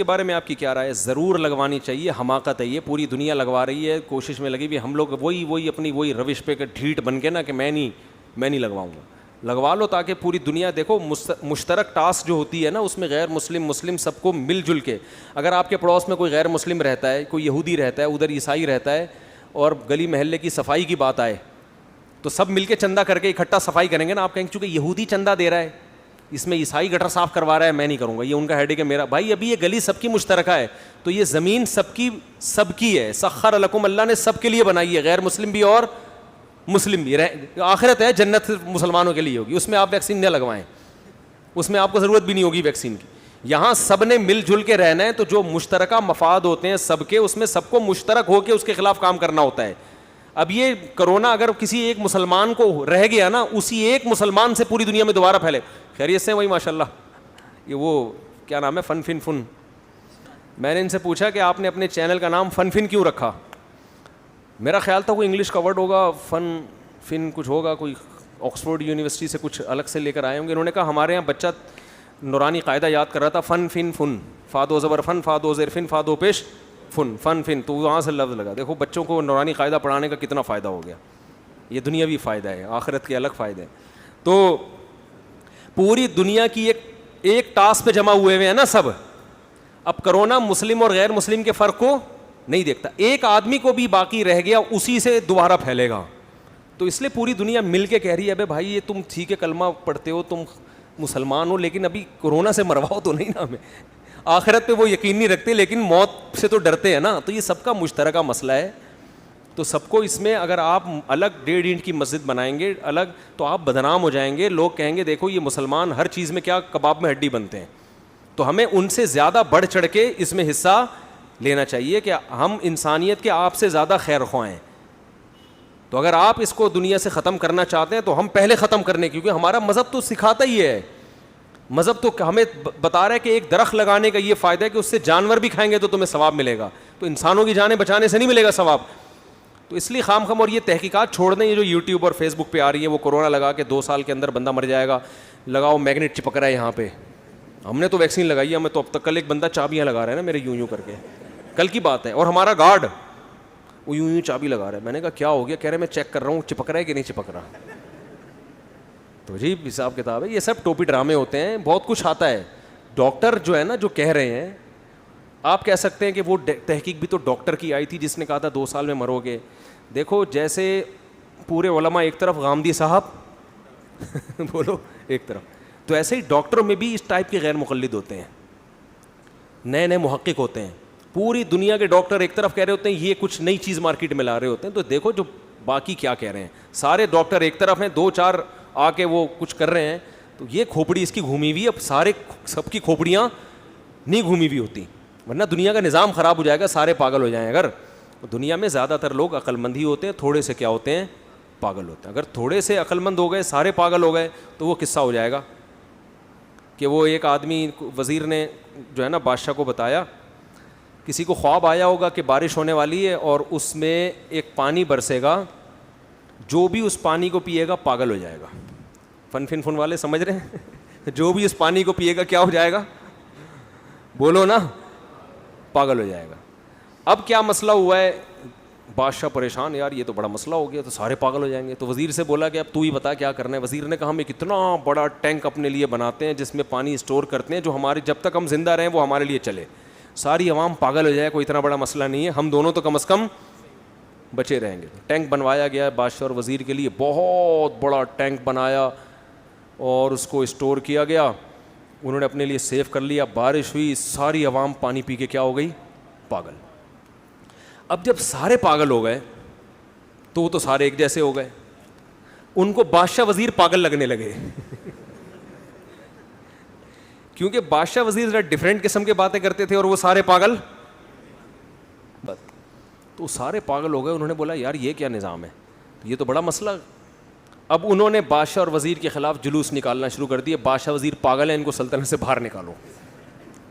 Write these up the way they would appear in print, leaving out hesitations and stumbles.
کے بارے میں آپ کی کیا رائے ہے؟ ضرور لگوانی چاہیے, حماقت ہے یہ, پوری دنیا لگوا رہی ہے, کوشش میں لگی ہوئی, ہم لوگ وہی اپنی وہی روش پہ ڈھیٹ بن کے نا کہ میں نہیں لگواؤں گا. لگوا لو تاکہ پوری دنیا دیکھو. مشترک ٹاسک جو ہوتی ہے نا اس میں غیر مسلم سب کو مل جل کے, اگر آپ کے پڑوس میں کوئی غیر مسلم رہتا ہے, کوئی یہودی رہتا ہے, ادھر عیسائی رہتا ہے, اور گلی محلے کی صفائی کی بات آئے تو سب مل کے چندہ کر کے اکٹھا صفائی کریں گے نا. آپ کہیں گے چونکہ یہودی چندہ دے رہا ہے, اس میں عیسائی گٹر صاف کروا رہا ہے, میں نہیں کروں گا, یہ ان کا ہیڈیک ہے. میرا بھائی ابھی یہ گلی سب کی مشترکہ ہے, تو یہ زمین سب کی ہے. سخر لکم, اللہ نے سب کے لیے بنائی ہے, غیر مسلم بھی اور مسلم بھی. آخرت ہے, جنت مسلمانوں کے لیے ہوگی, اس میں آپ ویکسین نہ لگوائیں, اس میں آپ کو ضرورت بھی نہیں ہوگی ویکسین کی. یہاں سب نے مل جل کے رہنا ہے, تو جو مشترکہ مفاد ہوتے ہیں سب کے, اس میں سب کو مشترک ہو کے اس کے خلاف کام کرنا ہوتا ہے. اب یہ کرونا اگر کسی ایک مسلمان کو رہ گیا نا, اسی ایک مسلمان سے پوری دنیا میں دوبارہ پھیلے. خیریت سے وہی ماشاء اللہ, یہ وہ کیا نام ہے, فن. میں نے ان سے پوچھا کہ آپ نے اپنے چینل کا نام فن کیوں رکھا؟ میرا خیال تھا کوئی انگلش کا ورڈ ہوگا, فن کچھ ہوگا, کوئی آکسفورڈ یونیورسٹی سے کچھ الگ سے لے کر آئے ہوں گے. انہوں نے کہا ہمارے یہاں بچہ نورانی قاعدہ یاد کر رہا تھا, فن, فادو زبر فن, فادو زیر فن, فادو پیش فن, تو وہاں سے لفظ لگا. دیکھو بچوں کو نورانی قاعدہ پڑھانے کا کتنا فائدہ ہو گیا. یہ دنیاوی فائدہ ہے, آخرت کے الگ فائدے ہیں. تو پوری دنیا کی ایک ٹاسک پہ جمع ہوئے ہیں نا سب. اب کرونا مسلم اور غیر مسلم کے فرق کو نہیں دیکھتا, ایک آدمی کو بھی باقی رہ گیا اسی سے دوبارہ پھیلے گا. تو اس لیے پوری دنیا مل کے کہہ رہی ہے, ابے بھائی یہ تم ٹھیک ہے کلمہ پڑھتے ہو, تم مسلمان ہو, لیکن ابھی کورونا سے مرواؤ تو نہیں نا ہمیں. آخرت پہ وہ یقین نہیں رکھتے لیکن موت سے تو ڈرتے ہیں نا. تو یہ سب کا مشترکہ مسئلہ ہے. تو سب کو اس میں اگر آپ الگ 1.5 اینٹ کی مسجد بنائیں گے الگ, تو آپ بدنام ہو جائیں گے. لوگ کہیں گے دیکھو یہ مسلمان ہر چیز میں کیا کباب میں ہڈی بنتے ہیں. تو ہمیں ان سے زیادہ بڑھ چڑھ کے اس میں حصہ لینا چاہیے کہ ہم انسانیت کے آپ سے زیادہ خیر خواہ ہیں. تو اگر آپ اس کو دنیا سے ختم کرنا چاہتے ہیں تو ہم پہلے ختم کرنے, کیونکہ ہمارا مذہب تو سکھاتا ہی ہے. مذہب تو ہمیں بتا رہا ہے کہ ایک درخت لگانے کا یہ فائدہ ہے کہ اس سے جانور بھی کھائیں گے تو تمہیں ثواب ملے گا, تو انسانوں کی جانیں بچانے سے نہیں ملے گا ثواب. تو اس لیے خام اور یہ تحقیقات چھوڑ دیں, یہ جو یوٹیوب اور فیس بک پہ آ رہی ہے, وہ کورونا لگا کے 2 سال کے اندر بندہ مر جائے گا, لگاؤ میگنیٹ چپک رہا ہے یہاں پہ. ہم نے تو ویکسین لگائی ہے, ہمیں تو اب تک. کل ایک بندہ چابیاں لگا رہا ہے نا میرے یوں کر کے, کل کی بات ہے, اور ہمارا گارڈ وہ یوں چابی لگا رہا ہے. میں نے کہا کیا ہو گیا؟ کہہ رہے میں چیک کر رہا ہوں چپک رہا ہے کہ نہیں چپک رہا. تو جی حساب کتاب ہے, یہ سب ٹوپی ڈرامے ہوتے ہیں, بہت کچھ آتا ہے. ڈاکٹر جو ہے نا جو کہہ رہے ہیں, آپ کہہ سکتے ہیں کہ وہ تحقیق بھی تو ڈاکٹر کی آئی تھی جس نے کہا تھا 2 سال میں مرو گے. دیکھو جیسے پورے علماء ایک طرف, غامدی صاحب بولو ایک طرف, تو ایسے ہی ڈاکٹروں میں بھی اس ٹائپ کے غیر مقلد ہوتے ہیں, نئے محقق ہوتے ہیں. پوری دنیا کے ڈاکٹر ایک طرف کہہ رہے ہوتے ہیں یہ کچھ نئی چیز مارکیٹ میں لا رہے ہوتے ہیں, تو دیکھو جو باقی کیا کہہ رہے ہیں. سارے ڈاکٹر ایک طرف ہیں, 2-4 آ کے وہ کچھ کر رہے ہیں, تو یہ کھوپڑی اس کی گھومی ہوئی. اب سارے سب کی کھوپڑیاں نہیں گھومی ہوئی ہوتی, ورنہ دنیا کا نظام خراب ہو جائے گا, سارے پاگل ہو جائیں. اگر دنیا میں زیادہ تر لوگ عقل مند ہی ہوتے ہیں, تھوڑے سے کیا ہوتے ہیں, پاگل ہوتے ہیں. اگر تھوڑے سے عقل مند ہو گئے, سارے پاگل ہو گئے, تو وہ قصہ ہو جائے گا کہ وہ ایک آدمی وزیر نے جو ہے نا بادشاہ کو بتایا, کسی کو خواب آیا ہوگا کہ بارش ہونے والی ہے اور اس میں ایک پانی برسے گا, جو بھی اس پانی کو پیے گا پاگل ہو جائے گا. فن والے سمجھ رہے ہیں, جو بھی اس پانی کو پیے گا کیا ہو جائے گا, بولو نا, پاگل ہو جائے گا. اب کیا مسئلہ ہوا ہے, بادشاہ پریشان, یار یہ تو بڑا مسئلہ ہو گیا, تو سارے پاگل ہو جائیں گے. تو وزیر سے بولا کہ اب تو ہی بتا کیا کرنا ہے. وزیر نے کہا ہم ایک اتنا بڑا ٹینک اپنے لیے بناتے ہیں جس میں پانی اسٹور کرتے ہیں, جو ہمارے جب تک ہم زندہ رہیں وہ ہمارے لیے چلے. ساری عوام پاگل ہو جائے, کوئی اتنا بڑا مسئلہ نہیں ہے, ہم دونوں تو کم از کم بچے رہیں گے. ٹینک بنوایا گیا ہے بادشاہ اور وزیر کے لیے, بہت بڑا ٹینک بنایا اور اس کو اسٹور کیا گیا. انہوں نے اپنے لیے سیو کر لیا. بارش ہوئی, ساری عوام پانی پی کے کیا ہو گئی, پاگل. اب جب سارے پاگل ہو گئے تو وہ تو سارے ایک جیسے ہو گئے, ان کو بادشاہ وزیر پاگل لگنے لگے کیونکہ بادشاہ وزیر ذرا ڈفرینٹ قسم کے باتیں کرتے تھے اور وہ سارے پاگل. تو سارے پاگل ہو گئے. انہوں نے بولا یار یہ کیا نظام ہے, یہ تو بڑا مسئلہ. اب انہوں نے بادشاہ اور وزیر کے خلاف جلوس نکالنا شروع کر دیے. بادشاہ وزیر پاگل ہیں, ان کو سلطنت سے باہر نکالو,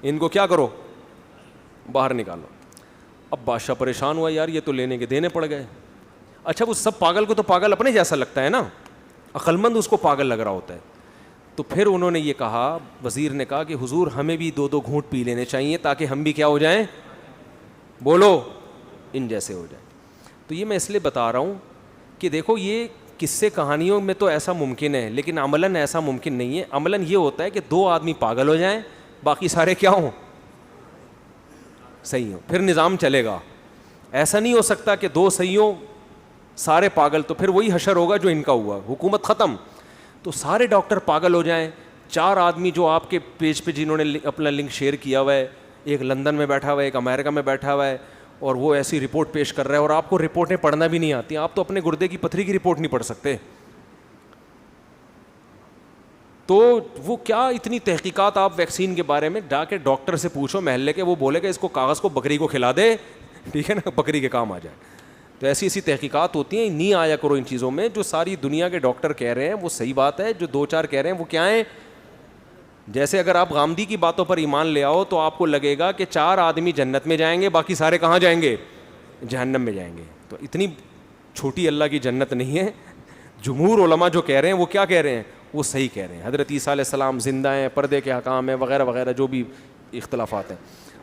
ان کو کیا کرو, باہر نکالو. اب بادشاہ پریشان ہوا, یار یہ تو لینے کے دینے پڑ گئے. اچھا وہ سب پاگل کو تو پاگل اپنے جیسا لگتا ہے نا, عقل مند اس کو پاگل لگ رہا ہوتا ہے. تو پھر انہوں نے یہ کہا, وزیر نے کہا کہ حضور ہمیں بھی 2 گھونٹ پی لینے چاہیے تاکہ ہم بھی کیا ہو جائیں, بولو, ان جیسے ہو جائیں. تو یہ میں اس لیے بتا رہا ہوں کہ دیکھو یہ قصے کہانیوں میں تو ایسا ممکن ہے, لیکن عملاً ایسا ممکن نہیں ہے. عملاً یہ ہوتا ہے کہ 2 آدمی پاگل ہو جائیں, باقی سارے کیا ہوں, صحیح ہوں, پھر نظام چلے گا. ایسا نہیں ہو سکتا کہ 2 صحیح ہوں سارے پاگل, تو پھر وہی حشر ہوگا جو ان کا ہوا, حکومت ختم. تو سارے ڈاکٹر پاگل ہو جائیں, 4 آدمی جو آپ کے پیج پہ جنہوں نے اپنا لنک شیئر کیا ہوا ہے, ایک لندن میں بیٹھا ہوا ہے, ایک امریکہ میں بیٹھا ہوا ہے, اور وہ ایسی رپورٹ پیش کر رہا ہے, اور آپ کو رپورٹیں پڑھنا بھی نہیں آتی, آپ تو اپنے گردے کی پتھری کی رپورٹ نہیں پڑھ سکتے. تو وہ کیا اتنی تحقیقات آپ ویکسین کے بارے میں جا کے ڈاکٹر سے پوچھو محلے کے, وہ بولے کہ اس کو کاغذ کو بکری کو کھلا دے, ٹھیک ہے نا, بکری کے کام آ جائے. تو ایسی ایسی تحقیقات ہوتی ہیں, نہیں آیا کرو ان چیزوں میں. جو ساری دنیا کے ڈاکٹر کہہ رہے ہیں وہ صحیح بات ہے, جو 2-4 کہہ رہے ہیں وہ کیا ہیں. جیسے اگر آپ غامدی کی باتوں پر ایمان لے آؤ تو آپ کو لگے گا کہ 4 آدمی جنت میں جائیں گے, باقی سارے کہاں جائیں گے, جہنم میں جائیں گے. تو اتنی چھوٹی اللہ کی جنت نہیں ہے. جمہور علماء جو کہہ رہے ہیں وہ کیا کہہ رہے ہیں, وہ صحیح کہہ رہے ہیں. حضرت عیسیٰ علیہ السلام زندہ ہیں, پردے کے احکام ہیں وغیرہ وغیرہ, جو بھی اختلافات ہیں.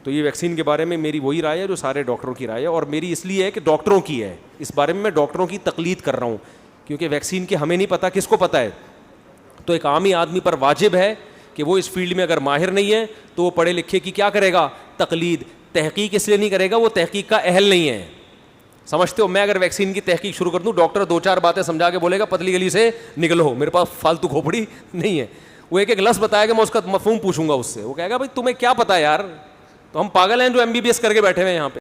تو یہ ویکسین کے بارے میں میری وہی رائے ہے جو سارے ڈاکٹروں کی رائے ہے, اور میری اس لیے ہے کہ ڈاکٹروں کی ہے. اس بارے میں ڈاکٹروں کی تقلید کر رہا ہوں, کیونکہ ویکسین کے ہمیں نہیں پتہ, کس کو پتہ ہے. تو ایک عامی آدمی پر واجب ہے کہ وہ اس فیلڈ میں اگر ماہر نہیں ہے تو وہ پڑھے لکھے کی کیا کرے گا, تقلید. تحقیق اس لیے نہیں کرے گا, وہ تحقیق کا اہل نہیں ہے. سمجھتے ہو, میں اگر ویکسین کی تحقیق شروع کر دوں, ڈاکٹر 2-4 باتیں سمجھا کے بولے گا پتلی گلی سے نکلو, میرے پاس فالتو کھوپڑی نہیں ہے. وہ ایک لفظ بتائے گا, میں اس کا مفہوم پوچھوں گا اس سے, وہ کہے گا بھائی تمہیں کیا پتا ہے یار, تو ہم پاگل ہیں جو MBBS کر کے بیٹھے ہوئے ہیں یہاں پہ.